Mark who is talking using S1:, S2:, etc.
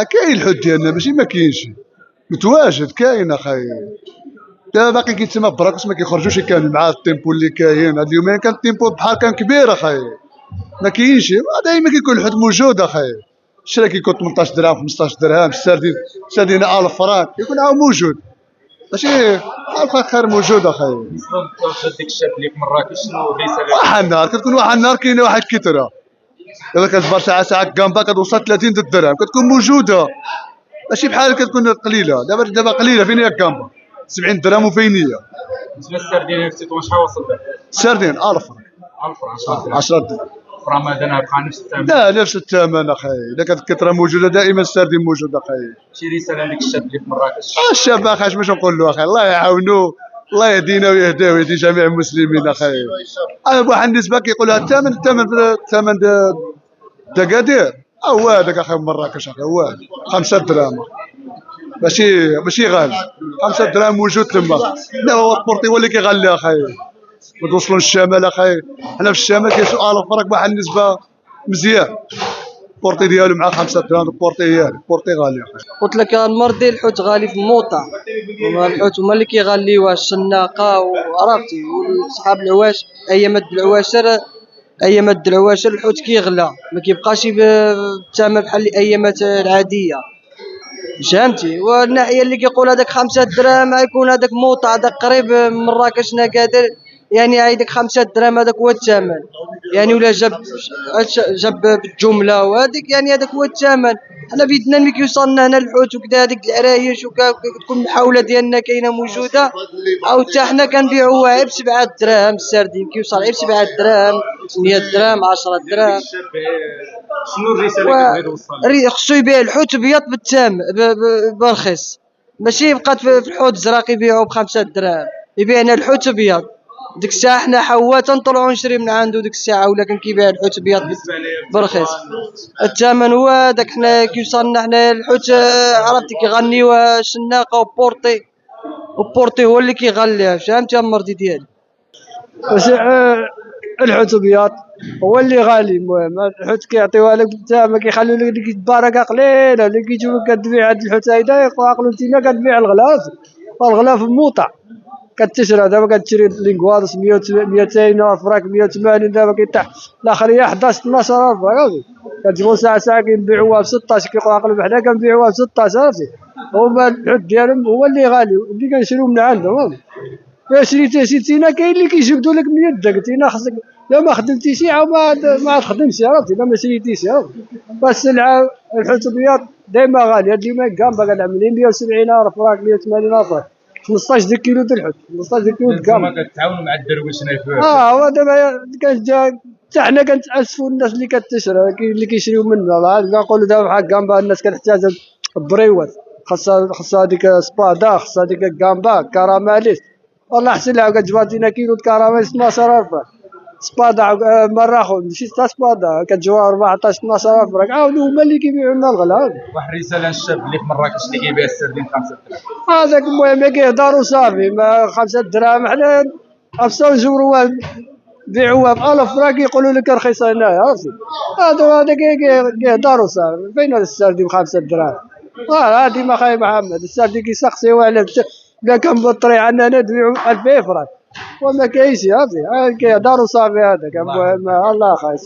S1: كاين الحوت ديالنا ماشي ما كاينش، متواجد كاين اخاي. دابا باقي كيتسمى براكس ما كيخرجوش كامل مع التيمبو اللي كاين هاد اليومين. كان التيمبو البحر كان كبير اخاي، ما كاينش دايما كيكون الحوت موجود اخاي. الشرا كيكون 18 درهم 15 درهم، السردين 1000 فرانك كيكون عاود موجود، ماشي الفخر موجود اخاي.
S2: ديك الشاب اللي في مراكش شنو الرساله؟
S1: واحد النهار كتكون واحد النهار كاينه واحد الكثره، دابا كتجبر ساعه كامبا كتوصل 30 درهم كتكون موجوده، ماشي بحال كتكون قليله. دابا قليله فين هي كامبا 70 درهم وفين هي.
S2: بالنسبه للسردين في تطوان شحال وصل به؟
S1: السردين 1000 فرانك
S2: 1000 فرانك
S1: 10 درهم.
S2: في رمضان بقى نفس الثمن؟
S1: لا نفس الثمن اخاي، اذا كانت الكثره موجوده دائما السردين موجود اخاي.
S2: شي رساله لديك الشاب اللي في مراكش؟
S1: الشاب اخاي باش نقول له اخاي، الله يعاونو، الله يهدينا ويهديه ويهدي جميع المسلمين اخاي. انا بواحد النسبه كيقولها الثمن دكادير هو هذاك اخاي مراكش اخاي، هو 5 دراهم ماشي غالي. 5 دراهم موجود تما. لا هو البورتي هو اللي كيغلي اخاي. ما توصلوا للشمال اخاي، حنا في الشمال كيسوق 1000 فرانك بواحد النسبه مزيان. البورتي ديالو مع 5 دراهم، البورتي غالي اخاي.
S3: قلت لك المرضي الحوت غالي في الموطا، الحوت هما اللي كيغليوه الشناقه وعرفتي وصحاب العواش. ايام العواشر الحوت كيغلى، ما كيبقاش بالثمن بحال الايامات العاديه، فهمتي. والناحيه اللي كيقول هذاك 5 دراهم غيكون هذاك موطا، هذاك قريب من مراكش نكادر، يعني هذاك 5 دراهم هذاك هو الثمن، يعني ولا جاب بالجمله وهذيك، يعني هذاك هو الثمن. حنا بيدنا ملي كيوصلنا هنا الحوت وكذا هذيك العرايش وكتكون المحاوله ديالنا كاينه موجوده، او حتى حنا كنبيعوها غير ب 7 دراهم. السردين كيوصل غير ب 7 دراهم 8 دراهم 10 دراهم.
S2: شنو الرساله اللي كتبغي توصل؟
S3: خصو يبيع الحوت ابيض بالثمن برخيص، ماشي يبقى في الحوت الزراق يبيعوه ب5 دراهم، يبيعنا الحوت ابيض. ديك الساعه حنا حوات نطلعو نشري من عنده ديك الساعه، ولا كان كيبيع الحوت ابيض برخيص. الثمن هو داك حنا كيوصلنا حنا الحوت عرفتي كيغنيو الشناقه وبورتي هو اللي كيغليها، فهمتي المرضي ديالي. الحوت ابيض هو اللي غالي. المهم الحوت كيعطيوها لك ما كيخليو لك ديك البركه قليله. اللي كيشوفك كتبيع هاد الحوت هيدا يعقلوا انت كتبيع الغلاف، والغلاف موطع. كتشرى دابا كتشري لينكوادس 200 فرانك 180، دابا كيطيح الاخريه 11 12000 فرانك. كتجيبو ساعه كنبيعوها ب 16، كيعقلوا بحنا كنبيعوها ب 16. عرفتي هما الحوت ديالهم هو اللي غالي، اللي كنشريو من عندهم. شريتينا كاين اللي كيجبدوا لك من يدك، قلتينا خصك لا ما خدمتيش عاود ما تخدمش، عرفتي لا ما شريتيش. بس الحوت الابيض دايما غالي. هاد اليومين كامبا كنعملين 170,000 فرانك 180,000 فرانك 15 ديك كيلو د الحوت، 15 ديك كيلو د كامبا.
S2: كتعاونوا مع الدرويش هنا
S3: هو دابا حتى حنا كنتاسفوا الناس اللي كتشري، اللي كيشريو منا. كنقولوا دابا بحال كامبا الناس كتحتاج البريوات، خاصها هذيك سبادا، خاصها هذيك كامبا كراماليس. والله احسن لها كتجبر كيلو د كراماليس 12000 فرانك. سبادا مراخو ماشي حتى سبادا كتجوا 14 12000 فرانك، عاودوا هما اللي كيبيعوا لنا الغلا.
S2: واحد الرساله للشاب اللي في مراكش اللي كيبيع السردين 5 دراهم.
S3: هذاك المهم كيهضروا صافي، ما 5 دراهم حنا خاصنا نجبروها بيعوها ب 1000 فرانك يقولوا لك رخيصه هنايا. عرفتي هذا كيهضروا صافي. فين السردين ب 5 دراهم؟ هادي ما خاي محمد السردين كيسقسيو على لا كان بالطريق عندنا ندبيعو 2000 فرانك وما كاينش. عرفتي كيهضروا صافي. هذاك المهم الله خايس.